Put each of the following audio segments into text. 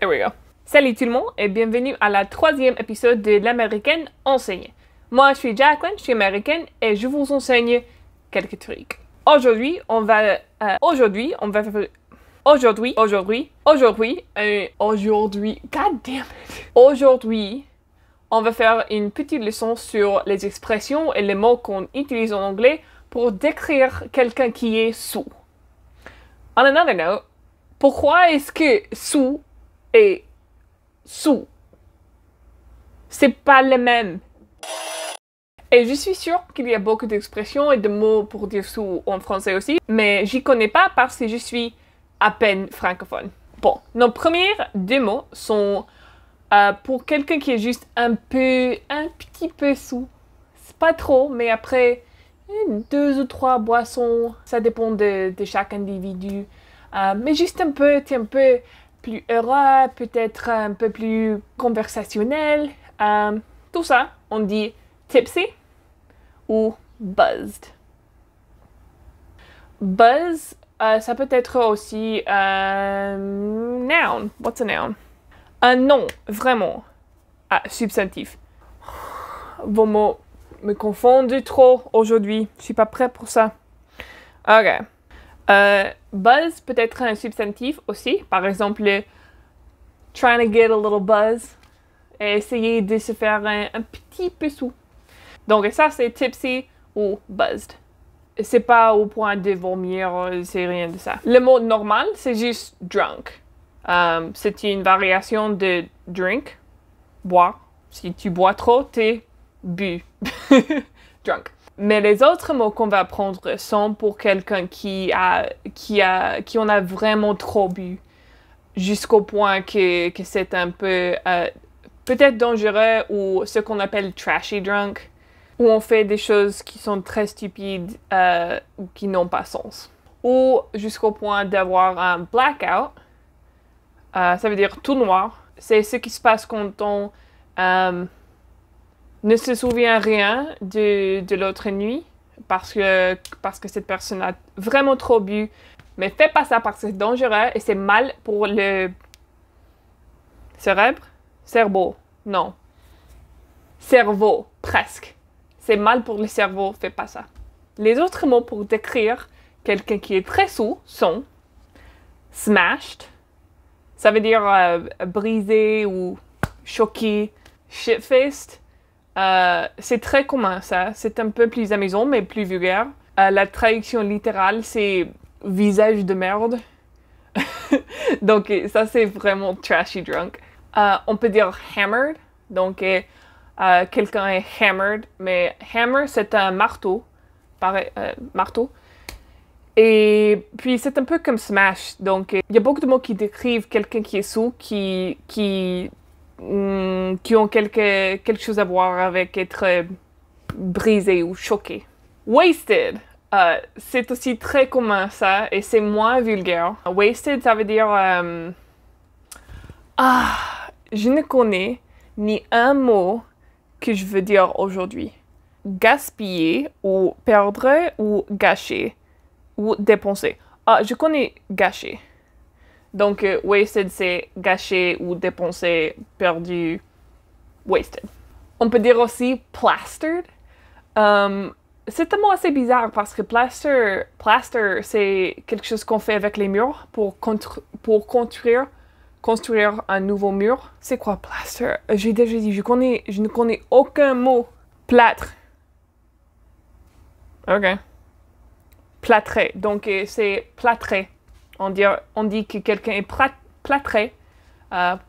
There we go. Salut tout le monde et bienvenue à la 3e épisode de l'Américaine enseigne. Moi, je suis Jacqueline, je suis américaine et je vous enseigne quelques trucs. Aujourd'hui, on va faire une petite leçon sur les expressions et les mots qu'on utilise en anglais pour décrire quelqu'un qui est sous. On another note, pourquoi est-ce que sous et sous, c'est pas le même? Et je suis sûre qu'il y a beaucoup d'expressions et de mots pour dire sous en français aussi, mais j'y connais pas parce que je suis à peine francophone. Bon, nos premiers deux mots sont pour quelqu'un qui est juste un petit peu sous. C'est pas trop, mais après 2 ou 3 boissons, ça dépend de chaque individu. Mais juste un peu plus heureux, peut-être un peu plus conversationnel. Tout ça, on dit tipsy ou buzzed. Buzz, ça peut être aussi un noun. What's a noun? Un nom, vraiment. Substantif. Vos mots me confondent trop aujourd'hui. Je suis pas prêt pour ça. Ok. Buzz peut être un substantif aussi. Par exemple, trying to get a little buzz. Et essayer de se faire un petit peu sous. Donc ça, c'est tipsy ou buzzed. C'est pas au point de vomir, c'est rien de ça. Le mot normal, c'est juste drunk. C'est une variation de drink, boire. Si tu bois trop, t'es bu. Drunk. Mais les autres mots qu'on va prendre sont pour quelqu'un qui en a vraiment trop bu. Jusqu'au point que c'est un peu peut-être dangereux ou ce qu'on appelle trashy drunk. Où on fait des choses qui sont très stupides ou qui n'ont pas sens. Ou jusqu'au point d'avoir un blackout. Ça veut dire tout noir. C'est ce qui se passe quand on ne se souvient rien de l'autre nuit parce que cette personne a vraiment trop bu. Mais fais pas ça parce que c'est dangereux et c'est mal pour le cerveau. Non. Cerveau, presque. C'est mal pour le cerveau, fais pas ça. Les autres mots pour décrire quelqu'un qui est très sous sont smashed. Ça veut dire brisé ou choqué. Shit-faced. C'est très commun ça. C'est un peu plus amusant mais plus vulgaire. La traduction littérale c'est visage de merde. Donc ça c'est vraiment trashy drunk. On peut dire hammered. Donc quelqu'un est hammered, mais hammer c'est un marteau, marteau. Et puis c'est un peu comme smash, donc il y a beaucoup de mots qui décrivent quelqu'un qui est sous, qui ont quelque chose à voir avec être brisé ou choqué. Wasted, c'est aussi très commun ça, et c'est moins vulgaire. Wasted, ça veut dire je ne connais ni un mot que je veux dire aujourd'hui. Gaspiller ou perdre ou gâcher ou dépenser. Je connais gâcher. Donc, wasted, c'est gâcher ou dépenser, perdu, wasted. On peut dire aussi plastered. C'est un mot assez bizarre parce que plaster, c'est quelque chose qu'on fait avec les murs pour construire un nouveau mur. C'est quoi plaster? J'ai déjà dit, je ne connais aucun mot. Plâtre. Ok. Plâtré. Donc c'est plâtré. On dit que quelqu'un est plâtré,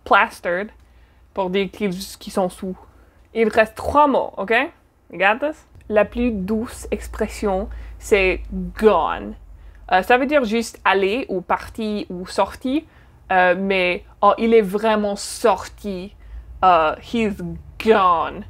plastered, pour dire qu'ils sont sous. Il reste 3 mots, ok? Regarde ça. La plus douce expression, c'est gone. Ça veut dire juste aller ou partir ou sortir. Mais il est vraiment sorti. He's gone.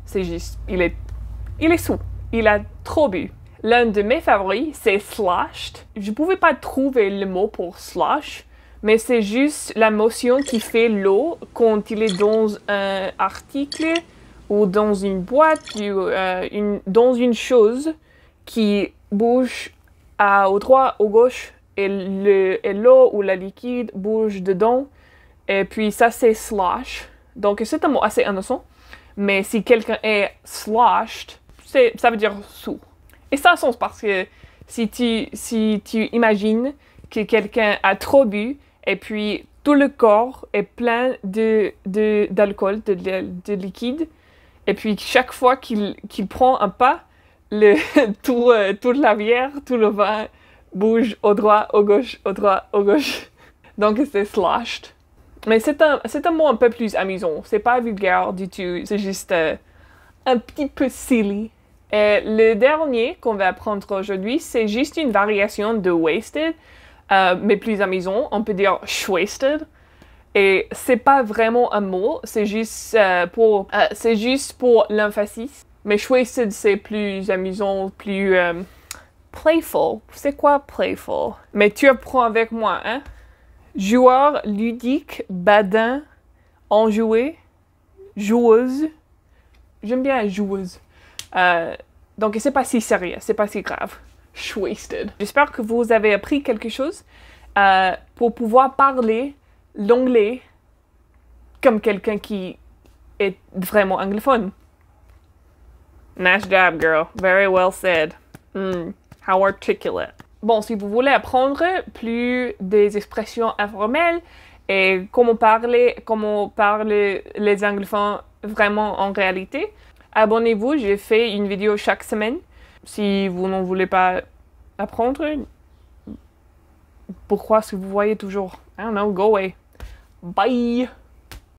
C'est juste, il est sous. Il a trop bu. L'un de mes favoris, c'est sloshed. Je pouvais pas trouver le mot pour slosh, mais c'est juste la motion qui fait l'eau quand il est dans un article ou dans une boîte ou dans une chose qui bouge au droit, au gauche et l'eau ou la liquide bouge dedans. Et puis ça, c'est slosh. Donc c'est un mot assez innocent. Mais si quelqu'un est sloshed, ça veut dire sous. Et ça a sens parce que si tu imagines que quelqu'un a trop bu et puis tout le corps est plein d'alcool, de liquide, et puis chaque fois qu'il prend un pas, toute la bière, tout le vin bouge au droit, au gauche, au droit, au gauche. Donc c'est sloshed. Mais c'est un mot un peu plus amusant. C'est pas vulgaire du tout. C'est juste un petit peu silly. Et le dernier qu'on va apprendre aujourd'hui, c'est juste une variation de wasted, mais plus amusant. On peut dire shwasted. Et c'est pas vraiment un mot. C'est juste pour l'emphasis. Mais shwasted, c'est plus amusant, plus playful. C'est quoi playful? Mais tu apprends avec moi, hein? Joueur ludique, badin, enjoué, joueuse. J'aime bien joueuse. Donc, c'est pas si sérieux, c'est pas si grave. Shwasted. J'espère que vous avez appris quelque chose pour pouvoir parler l'anglais comme quelqu'un qui est vraiment anglophone. Nice job, girl. Very well said. How articulate. Bon, si vous voulez apprendre plus des expressions informelles et comment parler les anglophones vraiment en réalité, abonnez-vous, j'ai fait une vidéo chaque semaine. Si vous n'en voulez pas apprendre, pourquoi est-ce que vous voyez toujours? I don't know, go away. Bye!